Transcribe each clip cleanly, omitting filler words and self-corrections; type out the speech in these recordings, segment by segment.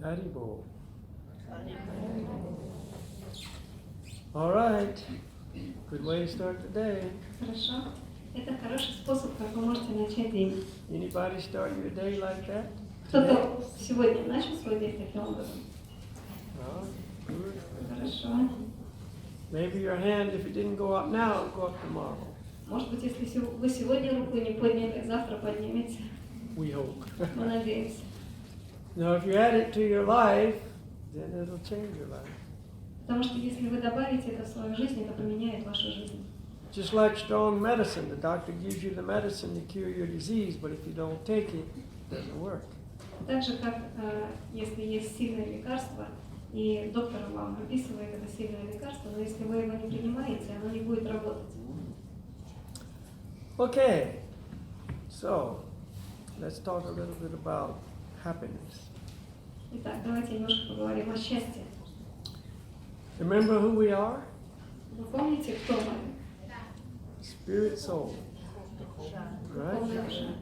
Haribol. All right. Good way to start the day. Хорошо. Это хороший способ, как вы можете начать день. Anybody start your day like that? Кто-то сегодня начал свой день таким образом? Oh, good. Хорошо. Maybe your hand, if it didn't go up now, it'll go up tomorrow. Может быть, если вы сегодня руку не подняли, завтра поднимете. We hope. Мы надеемся. Now, if you add it to your life, then it'll change your life. Потому что если вы добавите это в свою жизнь, это поменяет вашу жизнь. Just like strong medicine, the doctor gives you the medicine to cure your disease, but if you don't take it, it doesn't work. Так же, как если есть сильное лекарство, и доктор вам выписывает это сильное лекарство, но если вы его не принимаете, оно не будет работать. Okay, so let's talk a little bit about happiness. Итак, давайте немножко поговорим о счастье. Remember who we are? Вы помните, кто мы? Spirit, soul. Духовная Right? душа.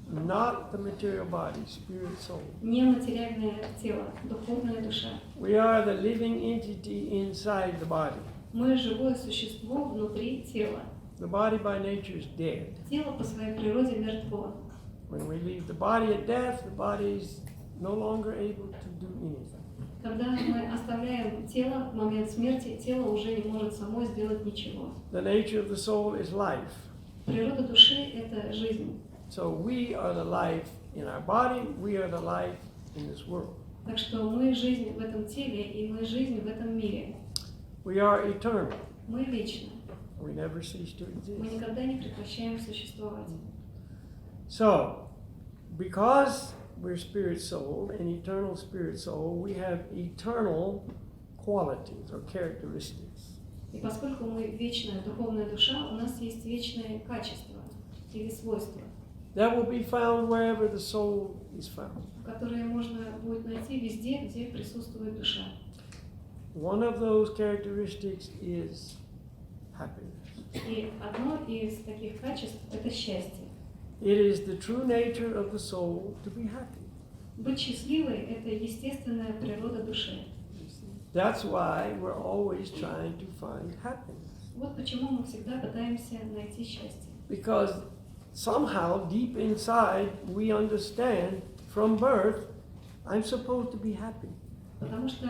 Not the material body, spirit, soul. Не материальное тело, духовная душа. We are the living entity inside the body. Мы живое существо внутри тела. The body by nature is dead. Тело по своей природе мертво. When we leave the body at death, the body is no longer able to do anything. Когда мы оставляем тело в момент смерти, тело уже не может само сделать ничего. The nature of the soul is life. Природа души – это жизнь. So we are the life in our body, we are the life in this world. Так что мы жизнь в этом теле, и мы жизнь в этом мире. We are eternal. Мы вечны. We never cease to Мы exist. никогда не прекращаем существовать. So, because we're spirit soul, an eternal spirit soul, we have eternal qualities or characteristics. И поскольку мы вечная духовная душа, у нас есть вечные качества или свойства, That will be found wherever the soul is found. которые можно будет найти везде, где присутствует душа. One of those characteristics is happiness. И одно из таких качеств – это счастье. It is the true nature of the soul to be happy. Быть счастливой – это естественная природа души. That's why we're always trying to find happiness. Вот почему мы всегда пытаемся найти счастье. Because somehow deep inside we understand from birth, I'm supposed to be happy. Потому что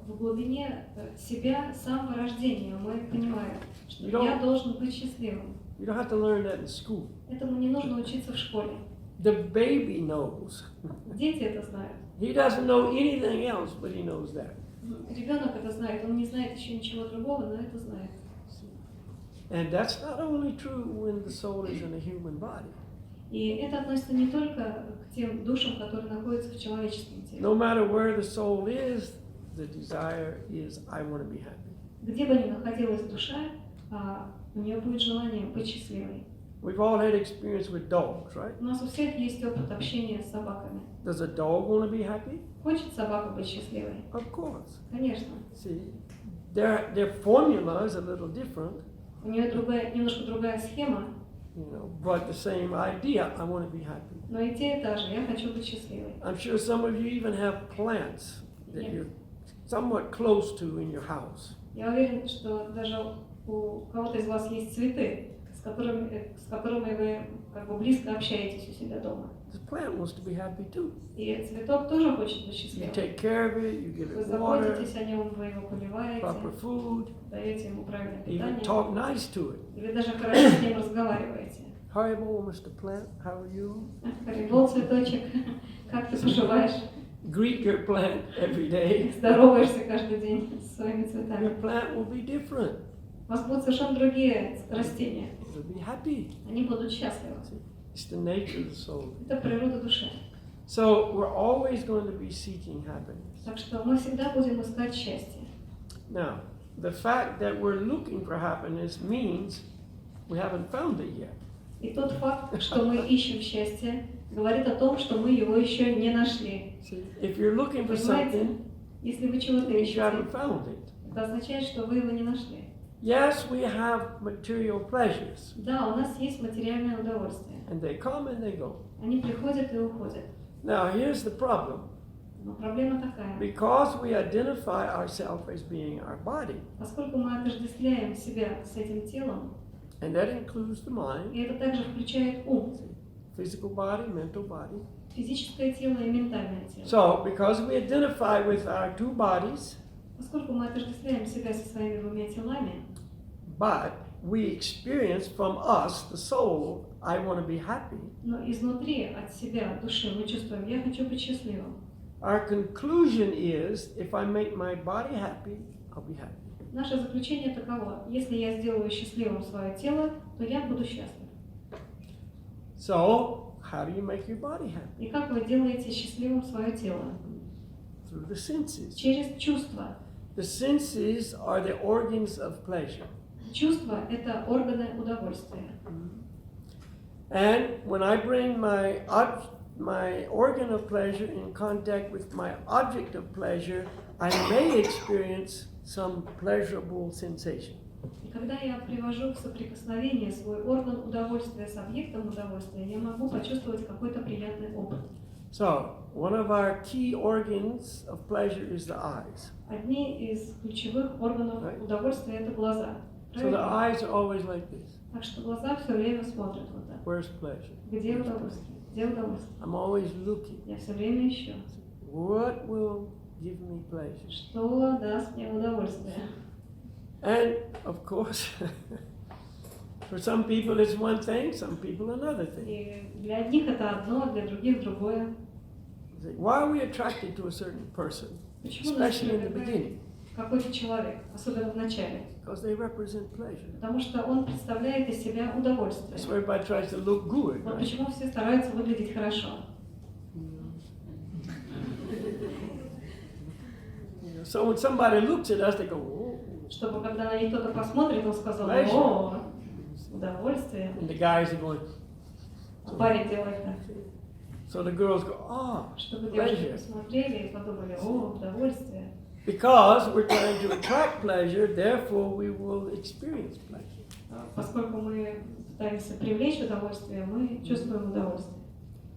в глубине себя с самого рождения мы понимаем, что я должен быть счастливым. You don't have to learn that in school. Этому не нужно учиться в школе. The baby knows. Дети это знают. He doesn't know anything else, but he knows that. Ребенок это знает, он не знает еще ничего другого, но это знает. And that's not only true when the soul is in a human body. И это относится не только к тем душам, которые находятся в человеческом теле. No matter where the soul is, the desire is, I want to be happy. Где бы ни находилась душа, у нее будет желание быть счастливой. We've all had experience with dogs, right? У нас у всех есть опыт общения с собаками. Does a dog want to be happy? Хочет собака быть счастливой? Of course. Конечно. See, their formula is a little different, У нее немножко другая схема, but the same idea, I want to be happy. но идея та же, я хочу быть счастливой. I'm sure some of you even have plants that you're somewhat close to in your house. Я уверен, что даже у кого-то из вас есть цветы, с которыми вы как бы близко общаетесь у себя дома. This plant wants to be happy too. И цветок тоже хочет быть You счастливым. take care of it, you give Вы it water, заботитесь о нем, вы его поливаете, proper food, даете ему правильное even питание, talk nice to it. или даже хорошо с ним разговариваете. Haribo, Mr. Plant, how are you? Харибол, цветочек, как ты поживаешь? Greet your plant every day. Здороваешься каждый день со своими Your цветами. plant will be different. У вас будут совершенно другие растения. It will be happy. Они будут счастливы. It's the nature of the soul. Это природа души. So we're always going to be seeking happiness. Так что мы всегда будем искать счастье. Now, the fact that we're looking for happiness means we haven't found it yet. И тот факт, что мы ищем счастье, говорит о том, что мы его еще не нашли. See, if you're looking for something, Если вы чего-то you ищете, haven't found it. это означает, что вы его не нашли. Yes, we have material pleasures, Да, у нас есть материальное удовольствие. and they come and they go. Они приходят и уходят. Now, here's the problem. Но проблема такая. Because we identify ourselves as being our body, Поскольку мы отождествляем себя с этим телом, and that includes the mind, и это также включает ум, physical body, mental body. физическое тело и ментальное тело. So, because we identify with our two bodies, Поскольку мы отождествляем себя со своими двумя телами, but we experience from us, the soul, I want to be happy. но изнутри, от себя, души, мы чувствуем, я хочу быть счастливым. Our conclusion is, if I make my body happy, I'll be happy. Наше заключение таково: если я сделаю счастливым свое тело, то я буду счастлив. So, how do you make your body happy? И как вы делаете счастливым свое тело? Through the senses. Через чувства. The senses are the organs of pleasure. Чувства – это органы удовольствия. And when I bring my organ of pleasure in contact with my object of pleasure, I may experience some pleasurable sensation. И когда я привожу в соприкосновение свой орган удовольствия с объектом удовольствия, я могу почувствовать какой-то приятный опыт. So, one of our key organs of pleasure is the eyes. Одни из ключевых органов удовольствия – это глаза. So the eyes are always like this. Так что глаза все время смотрят вот так. Where's pleasure? Где удовольствие? Где удовольствие? I'm always looking. Я все время ищу. What will give me pleasure? Что даст мне удовольствие? And of course, for some people it's one thing, some people another thing. И для одних это одно, для других другое. Why are we attracted to a certain person, Почему нас especially in the beginning? привлекает какой-то человек, особенно в начале? Because they represent pleasure. Потому что он представляет из себя удовольствие. That's why everybody tries to look good, Вот right? почему все стараются выглядеть хорошо. So when somebody looks at us, they go, "Oh." Чтобы когда на них кто-то посмотрит, он сказал: Pleasure. о, удовольствие. And the guys are going. А парень делает так. So the girls go, "Oh, Чтобы девушки pleasure." посмотрели и подумали: о, удовольствие. Because we're trying to attract pleasure, therefore we will experience pleasure. Поскольку мы пытаемся привлечь удовольствие, мы чувствуем удовольствие.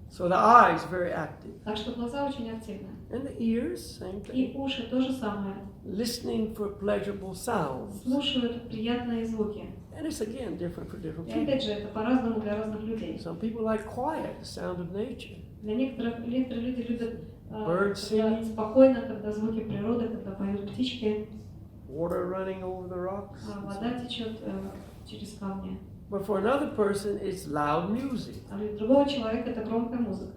So the eyes very active. Так что глаза очень активны. And the ears, same И thing. уши то же самое. Listening for pleasurable sounds. Слушают приятные звуки. And it's again different for different И people. опять же, это по-разному для разных людей. Some people like quiet, the sound of nature. Для некоторые люди любят Birds когда singing. спокойно, когда звуки природы, когда поют птички, Water running over the rocks. вода течет через камни. But for another person, it's loud music. А для другого человека это громкая музыка.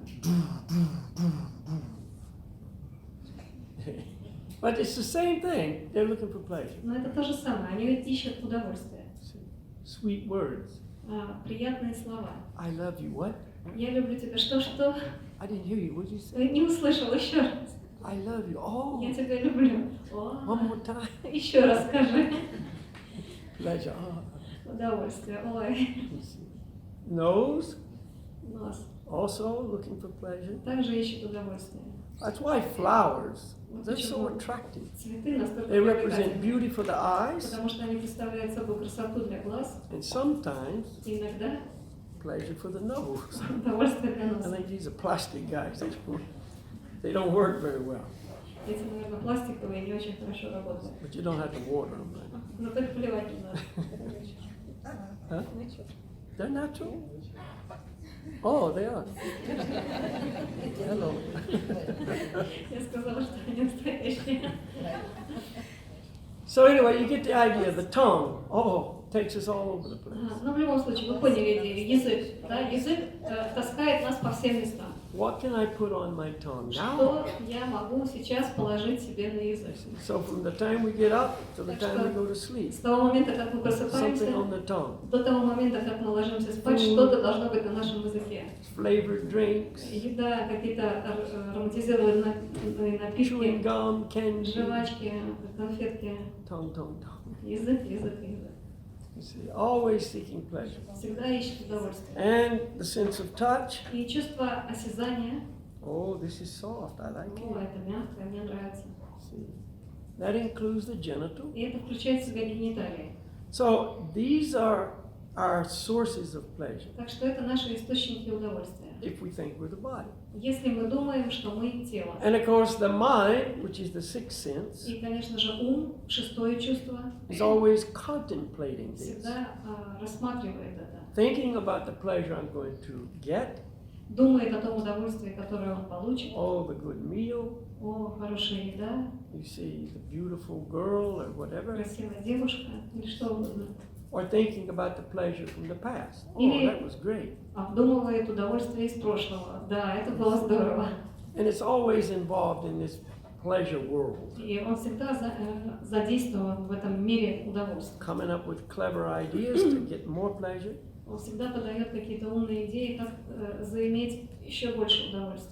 But it's the same thing. They're looking for pleasure. Но это то же самое. Они ищут удовольствие. Sweet words. Приятные слова. I love you. What? Я люблю тебя. Что? I didn't hear you. What did you say? Не услышал. Еще раз. I love you. Oh, Я тебя люблю. one more time. Еще раз скажи. Pleasure. Oh. Удовольствие. Ой. Nose, Нос. also looking for pleasure. Также ищет удовольствие. That's why flowers, Вот they're so почему attractive. цветы настолько They represent привлекательны. beauty for the eyes Потому что они представляют собой красоту для глаз, and sometimes и иногда pleasure for the nose. удовольствие для I носа. think these are plastic guys. They don't work very well, Эти, наверное, пластиковые не очень хорошо работают. but you don't have to water them. Right? Но только плевать не надо. Huh? They're natural? Oh, they are. Hello. Я сказала, что они настоящие. So anyway, you get the idea. The tongue, takes us all over the place. Но в любом случае, вы поняли идею. Язык, да? Язык таскает нас по всем местам. What can I put on my tongue now? Что я могу сейчас положить себе на язык? So from the time we get up to the time we go to sleep, С того момента, как мы something просыпаемся, on the tongue. до того момента, как мы ложимся спать, что-то должно быть на нашем языке. Flavored drinks, Еда, какие-то ароматизированные chewing напитки, gum, candy, жвачки, конфетки. tongue. Язык. You see, always seeking pleasure. Всегда ищет удовольствие. And the sense of touch. И чувство осязания. Oh, this is soft. I like О, it. это мягкое, мне нравится. See, that includes the genital. И это включает в себя гениталии. So these are our sources of pleasure. Так что это наши источники удовольствия. if we think we're the body. Если мы думаем, что мы тело. And of course, the mind, which is the sixth sense, И, конечно же, ум, шестое чувство, is always contemplating this, всегда рассматривает это. thinking about the pleasure I'm going to get, Думает о том удовольствии, которое он получит. oh, the good meal, О, хорошая еда, you see the beautiful girl or whatever, красивая девушка или что угодно. or thinking about the pleasure from the past. Oh, Или- that was great. Обдумывает удовольствие из прошлого. Да, это было здорово. And it's always involved in this pleasure world, И он всегда задействован в этом мире удовольствия. coming up with clever ideas to get more pleasure. Он всегда подает какие-то умные идеи, как заиметь еще больше удовольствия.